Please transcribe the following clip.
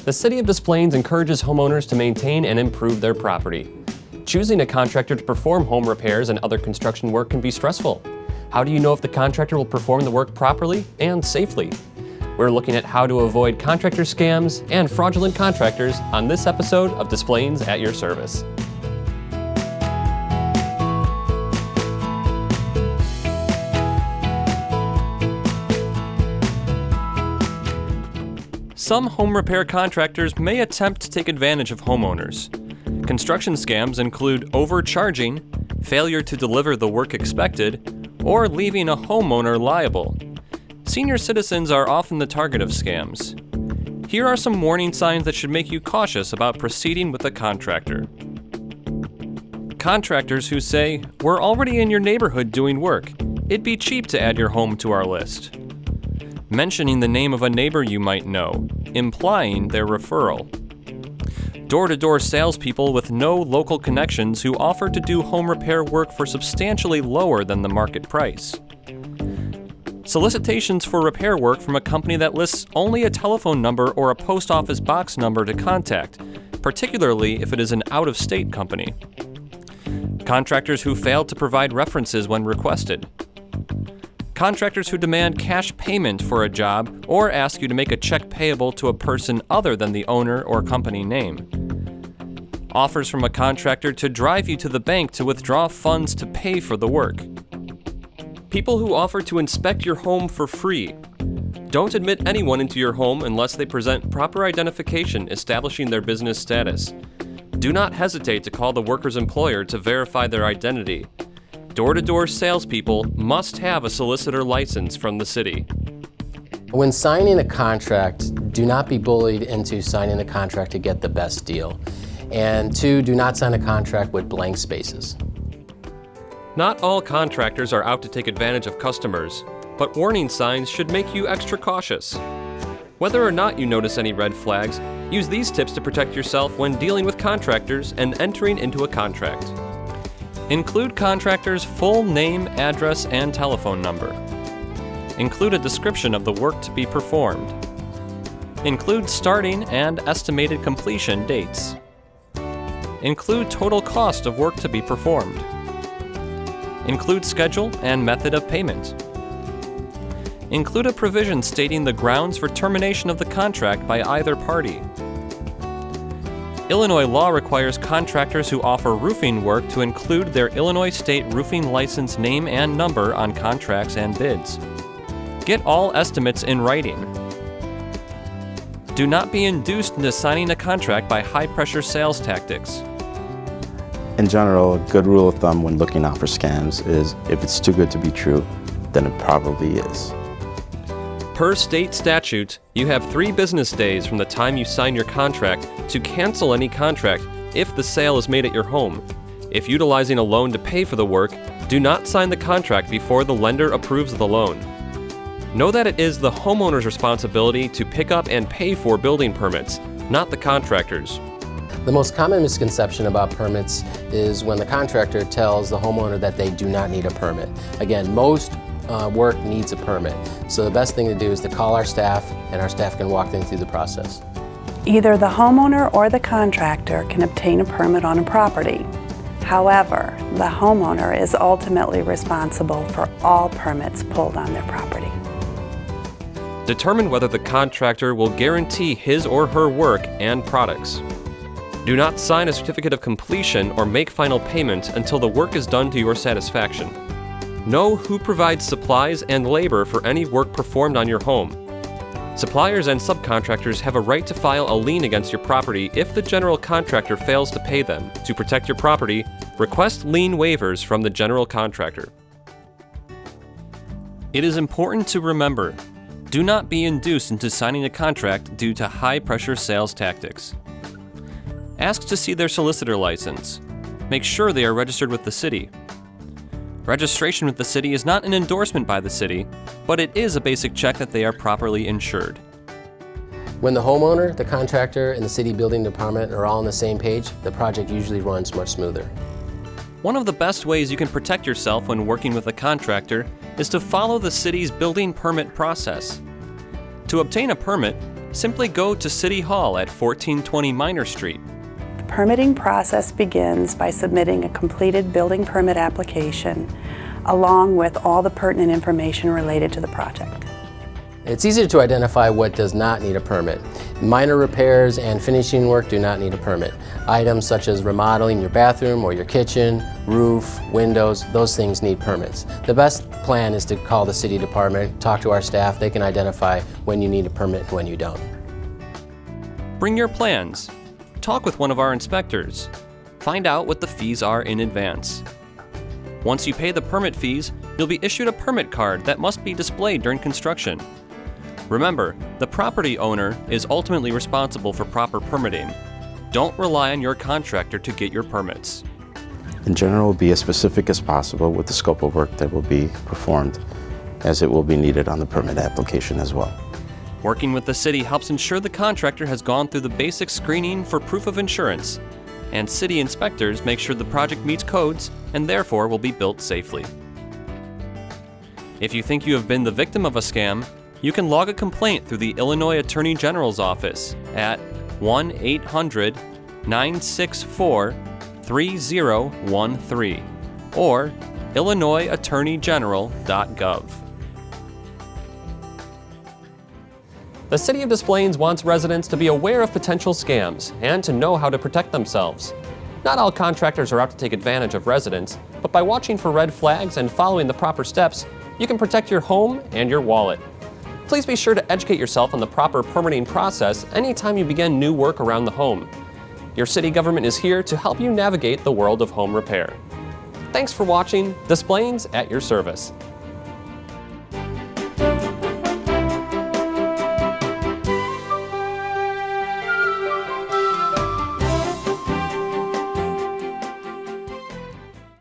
The City of Des Plaines encourages homeowners to maintain and improve their property. Choosing a contractor to perform home repairs and other construction work can be stressful. How do you know if the contractor will perform the work properly and safely? We're looking at how to avoid contractor scams and fraudulent contractors on this episode of Des Plaines at Your Service. Some home repair contractors may attempt to take advantage of homeowners. Construction scams include overcharging, failure to deliver the work expected, or leaving a homeowner liable. Senior citizens are often the target of scams. Here are some warning signs that should make you cautious about proceeding with a contractor. Contractors who say, "We're already in your neighborhood doing work. It'd be cheap to add your home to our list." Mentioning the name of a neighbor you might know, implying their referral. Door-to-door salespeople with no local connections who offer to do home repair work for substantially lower than the market price. Solicitations for repair work from a company that lists only a telephone number or a post office box number to contact, particularly if it is an out-of-state company. Contractors who fail to provide references when requested. Contractors who demand cash payment for a job or ask you to make a check payable to a person other than the owner or company name. Offers from a contractor to drive you to the bank to withdraw funds to pay for the work. People who offer to inspect your home for free. Don't admit anyone into your home unless they present proper identification establishing their business status. Do not hesitate to call the worker's employer to verify their identity. Door-to-door salespeople must have a solicitor license from the city. When signing a contract, do not be bullied into signing the contract to get the best deal. And two, do not sign a contract with blank spaces. Not all contractors are out to take advantage of customers, but warning signs should make you extra cautious. Whether or not you notice any red flags, use these tips to protect yourself when dealing with contractors and entering into a contract. Include contractor's full name, address, and telephone number. Include a description of the work to be performed. Include starting and estimated completion dates. Include total cost of work to be performed. Include schedule and method of payment. Include a provision stating the grounds for termination of the contract by either party. Illinois law requires contractors who offer roofing work to include their Illinois State Roofing License name and number on contracts and bids. Get all estimates in writing. Do not be induced into signing a contract by high-pressure sales tactics. In general, a good rule of thumb when looking out for scams is if it's too good to be true, then it probably is. Per state statute, you have 3 business days from the time you sign your contract to cancel any contract if the sale is made at your home. If utilizing a loan to pay for the work, do not sign the contract before the lender approves the loan. Know that it is the homeowner's responsibility to pick up and pay for building permits, not the contractor's. The most common misconception about permits is when the contractor tells the homeowner that they do not need a permit. Again, most work needs a permit. So the best thing to do is to call our staff, and our staff can walk them through the process. Either the homeowner or the contractor can obtain a permit on a property. However, the homeowner is ultimately responsible for all permits pulled on their property. Determine whether the contractor will guarantee his or her work and products. Do not sign a certificate of completion or make final payment until the work is done to your satisfaction. Know who provides supplies and labor for any work performed on your home. Suppliers and subcontractors have a right to file a lien against your property if the general contractor fails to pay them. To protect your property, request lien waivers from the general contractor. It is important to remember, do not be induced into signing a contract due to high-pressure sales tactics. Ask to see their solicitor license. Make sure they are registered with the city. Registration with the city is not an endorsement by the city, but it is a basic check that they are properly insured. When the homeowner, the contractor, and the city building department are all on the same page, the project usually runs much smoother. One of the best ways you can protect yourself when working with a contractor is to follow the city's building permit process. To obtain a permit, simply go to City Hall at 1420 Minor Street. The permitting process begins by submitting a completed building permit application along with all the pertinent information related to the project. It's easy to identify what does not need a permit. Minor repairs and finishing work do not need a permit. Items such as remodeling your bathroom or your kitchen, roof, windows, those things need permits. The best plan is to call the city department, talk to our staff. They can identify when you need a permit and when you don't. Bring your plans. Talk with one of our inspectors. Find out what the fees are in advance. Once you pay the permit fees, you'll be issued a permit card that must be displayed during construction. Remember, the property owner is ultimately responsible for proper permitting. Don't rely on your contractor to get your permits. In general, be as specific as possible with the scope of work that will be performed, as it will be needed on the permit application as well. Working with the city helps ensure the contractor has gone through the basic screening for proof of insurance, and city inspectors make sure the project meets codes and therefore will be built safely. If you think you have been the victim of a scam, you can log a complaint through the Illinois Attorney General's office at 1-800-964-3013 or illinoisattorneygeneral.gov. The City of Des Plaines wants residents to be aware of potential scams and to know how to protect themselves. Not all contractors are out to take advantage of residents, but by watching for red flags and following the proper steps, you can protect your home and your wallet. Please be sure to educate yourself on the proper permitting process anytime you begin new work around the home. Your city government is here to help you navigate the world of home repair. Thanks for watching Des Plaines at your service.